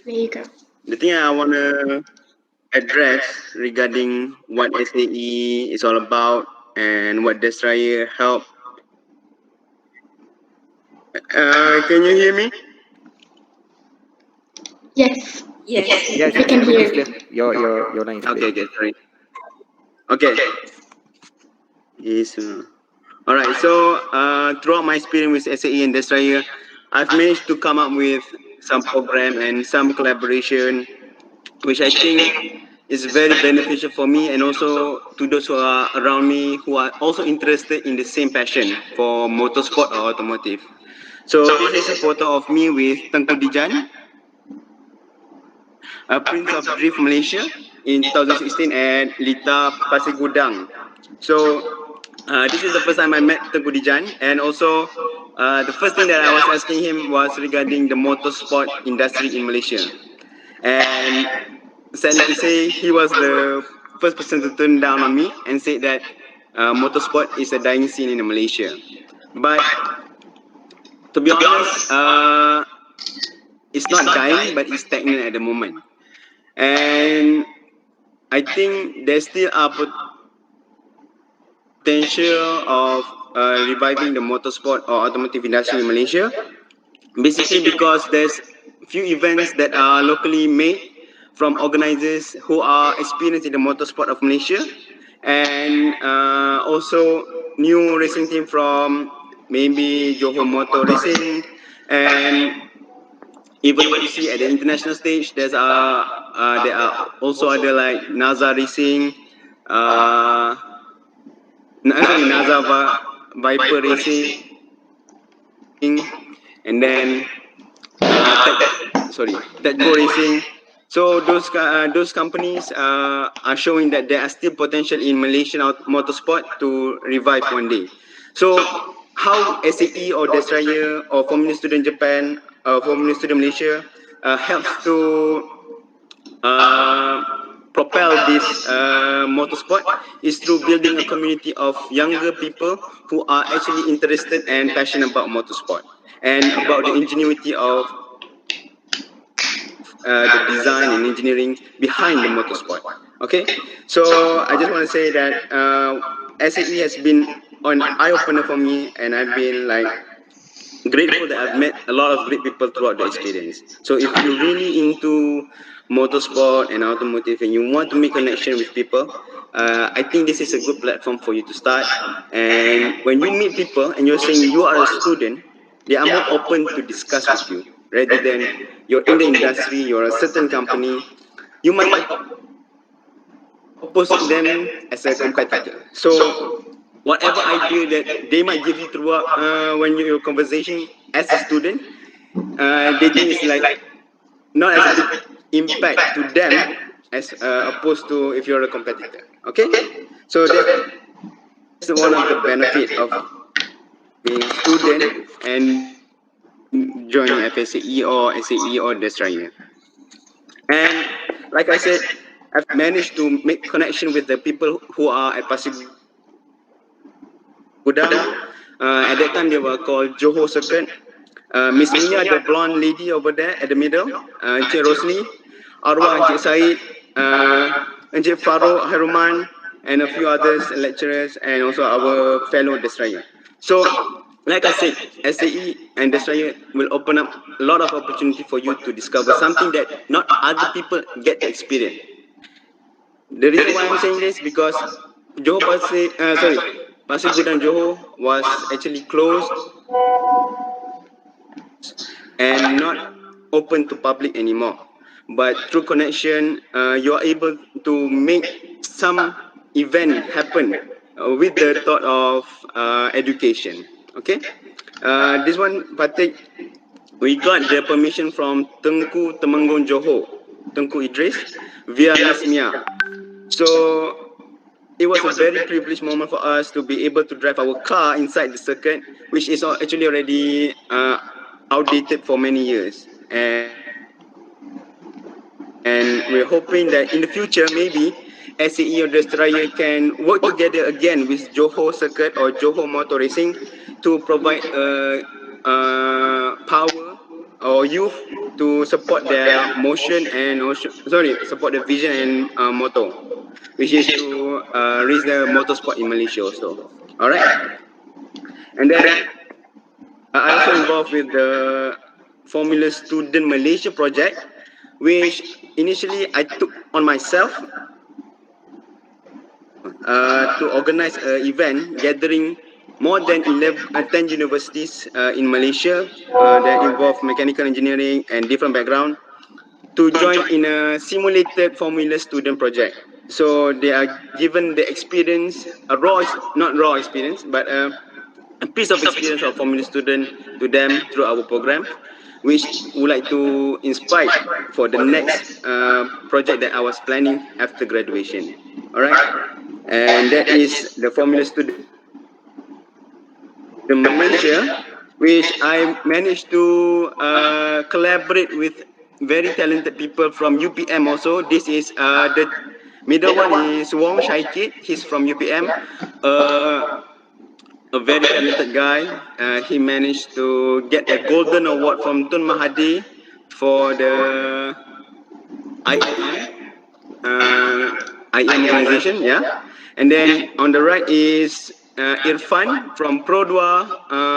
There you go. The thing I want to address regarding what SAE is all about and what Destrier help. Can you hear me? Yes, Yes. Yes, we can hear it's you. clear. Your line is clear. Okay, sorry. Okay. Yes. All right. So throughout my experience with SAE and Destrier, I've managed to come up with some program and some collaboration, which I think is very beneficial for me and also to those who are around me who are also interested in the same passion for motorsport or automotive. So this is a photo of me with Tengku Dijan, a Prince of Drift Malaysia in 2016 at Lita Pasir Gudang. So this is the first time I met Tengku Dijan, and also the first thing that I was asking him was regarding the motorsport industry in Malaysia. And sadly to say, he was the first person to turn down on me and said that motorsport is a dying scene in Malaysia. But to be honest, it's not dying, but it's stagnant at the moment. And I think there's still a potential of reviving the motorsport or automotive industry in Malaysia. Basically, because there's few events that are locally made from organizers who are experienced in the motorsport of Malaysia, and also new racing team from maybe Johor Motor Racing, and even if you see at the international stage, there are also other like NASA Racing, NASA Viper Racing, and then Tedco Racing. So those companies are showing that there are still potential in Malaysian motorsport to revive one day. So how SAE or Destrier or Formula Student Japan, Formula Student Malaysia helps to propel this motorsport is through building a community of younger people who are actually interested and passionate about motorsport and about the ingenuity of the design and engineering behind the motorsport. Okay, so I just want to say that SAE has been an eye-opener for me, and I've been like grateful that I've met a lot of great people throughout the experience. So if you're really into motorsport and automotive and you want to make connection with people, I think this is a good platform for you to start. And when you meet people and you're saying you are a student, they are more open to discuss with you rather than you're in the industry, you're a certain company, you might oppose them as a competitor. So whatever idea that they might give you throughout when you're conversation as a student, they think it's like not as big impact to them as opposed to if you're a competitor. Okay, so that's one of the benefit of being a student and joining FSAE or SAE or Destrier. And like I said, I've managed to make connection with the people who are at Pasir Gudang. At that time, they were called Johor Circuit. Miss Mia, the blonde lady over there at the middle, Encik Rosli, Arwah, Encik Said, Encik Farouk Haruman, and a few others, lecturers, and also our fellow Destrier. So, like I said, SAE and Destrier will open up a lot of opportunity for you to discover something that not other people get to experience. The reason why I'm saying this because Pasir Gudang Johor was actually closed and not open to public anymore. But through connection, you are able to make some event happen with the thought of education. Okay, this one, Patik, we got the permission from Tengku Temanggung Johor, Tengku Idris, via Miss Mia. So it was a very privileged moment for us to be able to drive our car inside the circuit, which is actually already outdated for many years. And we're hoping that in the future, maybe SAE or Destrier can work together again with Johor Circuit or Johor Motor Racing to provide power or youth to support their motion and support the vision and motto, which is to raise the motorsport in Malaysia also. All right, and then I also involved with the Formula Student Malaysia project, which initially I took on myself to organize an event gathering more than 10 universities in Malaysia that involve mechanical engineering and different background to join in a simulated Formula Student project. So they are given the experience, not raw experience, but a piece of experience of Formula Student to them through our program, which would like to inspire for the next project that I was planning after graduation. All right, and that is the Formula Student Malaysia, which I managed to collaborate with very talented people from UPM also. This is the middle one is Wong Shaikit. He's from UPM. A very talented guy. He managed to get a golden award from Tun Mahathir for the IEM IEM organization, yeah. And then on the right is Irfan from Produa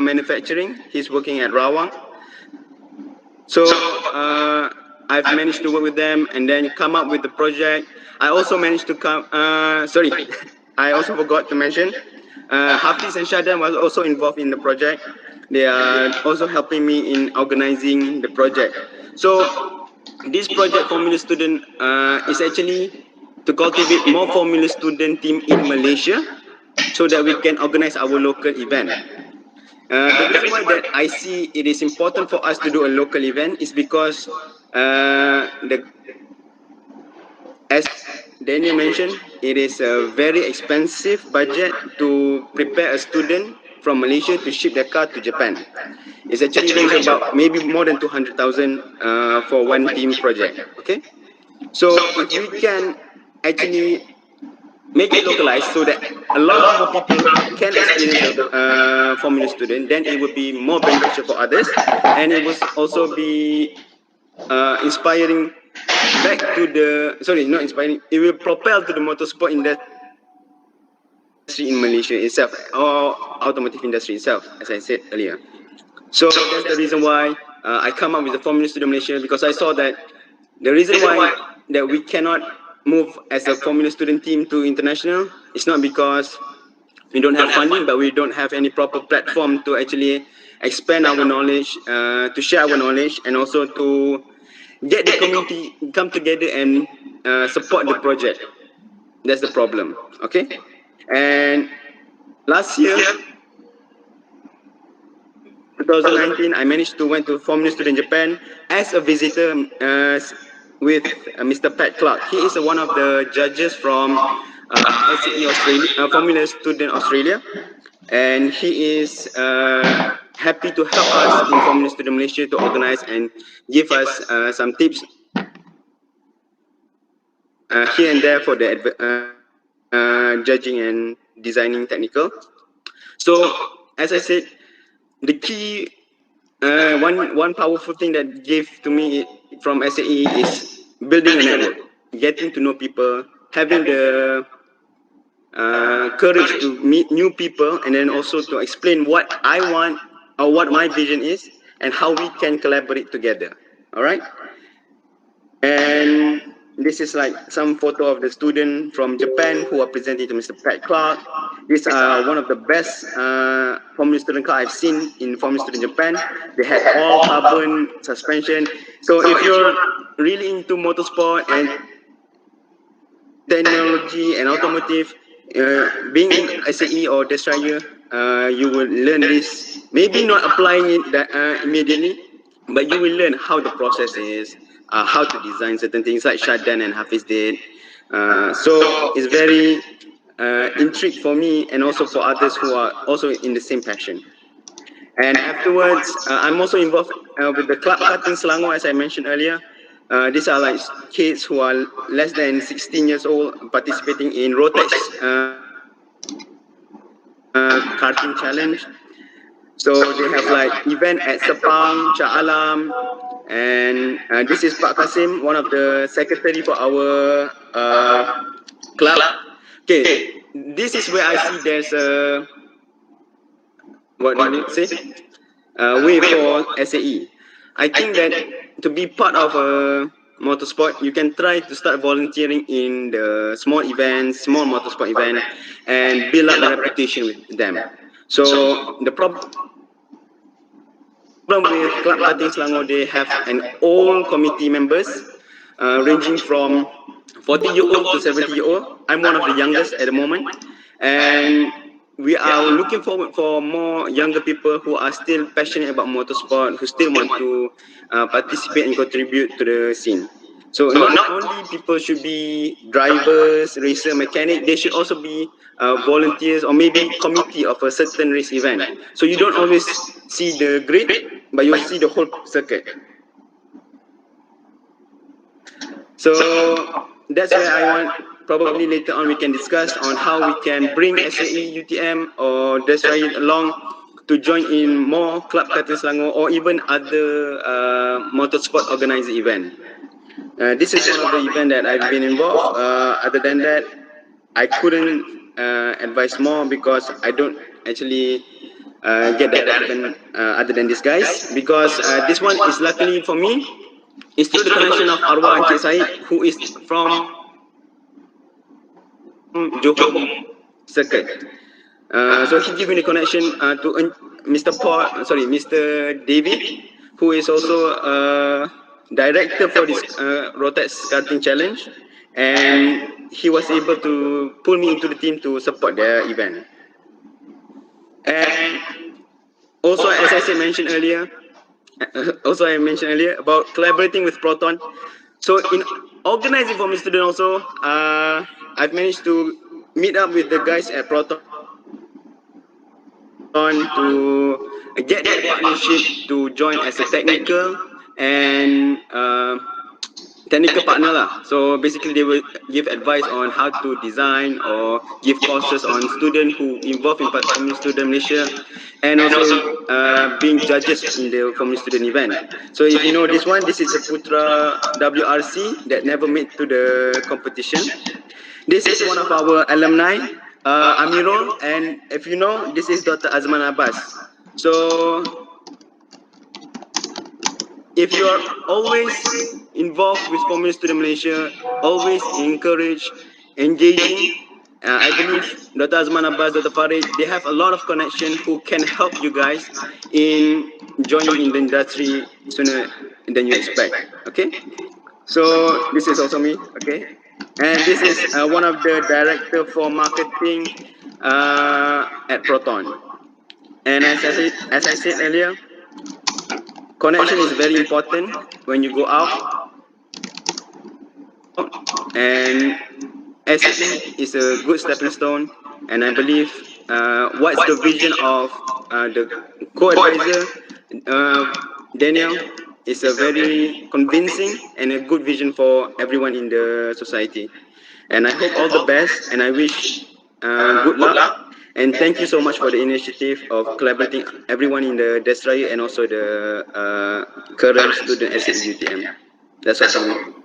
Manufacturing. He's working at Rawang. So I've managed to work with them and then come up with the project. I also managed to I also forgot to mention, Hafiz and Shadan was also involved in the project. They are also helping me in organizing the project. So this project Formula Student is actually to cultivate more Formula Student team in Malaysia so that we can organize our local event. The reason why that I see it is important for us to do a local event is because as Daniel mentioned, it is a very expensive budget to prepare a student from Malaysia to ship their car to Japan. It's actually range about maybe more than 200,000 for one team project. Okay, so if we can actually make it localized so that a lot of more people can experience a Formula Student, then it would be more beneficial for others, and it will also be inspiring back to the not inspiring. It will propel to the motorsport industry in Malaysia itself, or automotive industry itself, as I said earlier. So that's the reason why I come up with the Formula Student Malaysia, because I saw that the reason why that we cannot move as a Formula Student team to international is not because we don't have funding, but we don't have any proper platform to actually expand our knowledge, to share our knowledge, and also to get the community come together and support the project. That's the problem. Okay, and last year 2019, I managed to went to Formula Student Japan as a visitor with Mr. Pat Clark. He is one of the judges from SAE Australia, Formula Student Australia, and he is happy to help us in Formula Student Malaysia to organize and give us some tips here and there for the judging and designing technical. So, as I said, the key one powerful thing that gave to me from SAE is building a network, getting to know people, having the courage to meet new people, and then also to explain what I want or what my vision is and how we can collaborate together. All right. And this is like some photo of the student from Japan who are presenting to Mr. Pat Clark. These are one of the best Formula Student car I've seen in Formula Student Japan. They had all carbon suspension. So if you're really into motorsport and technology and automotive, being in SAE or Destrier, you will learn this. Maybe not applying it that, immediately, but you will learn how the process is, how to design certain things like Shadan and Hafiz did. So it's very intrigued for me and also for others who are also in the same passion. And afterwards, I'm also involved with the Club Karting Selangor, as I mentioned earlier. These are like kids who are less than 16 years old participating in Rotex karting challenge. So they have like event at Sepang, Shah Alam, and this is Pak Kasim, one of the secretary for our club. Okay, this is where I see there's a, what do you say? Way for SAE. I think that to be part of a motorsport, you can try to start volunteering in the small events, small motorsport event, and build up a reputation with them. So the problem with Club Karting Selangor, they have an old committee members, ranging from 40-year-old to 70-year-old. I'm one of the youngest at the moment, and we are looking forward for more younger people who are still passionate about motorsport, who still want to participate and contribute to the scene. So not only people should be drivers, racer, mechanic, they should also be volunteers or maybe committee of a certain race event. So you don't always see the grid, but you see the whole circuit. So that's where I want, probably later on we can discuss on how we can bring SAE UTM or Destrier along to join in more Club Karting Selangor or even other motorsport organized event. This is one of the event that I've been involved. Other than that, I couldn't advise more because I don't actually get that even other than these guys, because this one is luckily for me, it's through the connection of Arwah and Cik Said, who is from Johor circuit. So he gave me the connection to Mr. David, who is also director for this Rotex Karting Challenge, and he was able to pull me into the team to support the event. And also, as I mentioned earlier about collaborating with Proton. So in organizing for my student also, I've managed to meet up with the guys at Proton to get their partnership to join as a technical and technical partner lah. So basically they will give advice on how to design or give courses on students who involved in Formula Student Malaysia, and also being judges in the Formula Student event. So if you know this one, this is a Putra WRC that never made to the competition. This is one of our alumni, Amirul, and if you know, this is Dr. Azman Abbas. So if you are always involved with Formula Student Malaysia, always encourage, engaging, I believe Dr. Azman Abbas, Dr. Farid, they have a lot of connection who can help you guys in joining in the industry sooner than you expect. Okay, so this is also me. Okay, and this is one of the director for marketing at Proton. And as I said earlier, connection is very important when you go out, and SAE is a good stepping stone. And I believe what's the vision of the co-advisor Daniel is a very convincing and a good vision for everyone in the society. And I hope all the best, and I wish good luck. And thank you so much for the initiative of collaborating everyone in the Destrier and also the current student SAE UTM. That's all from me.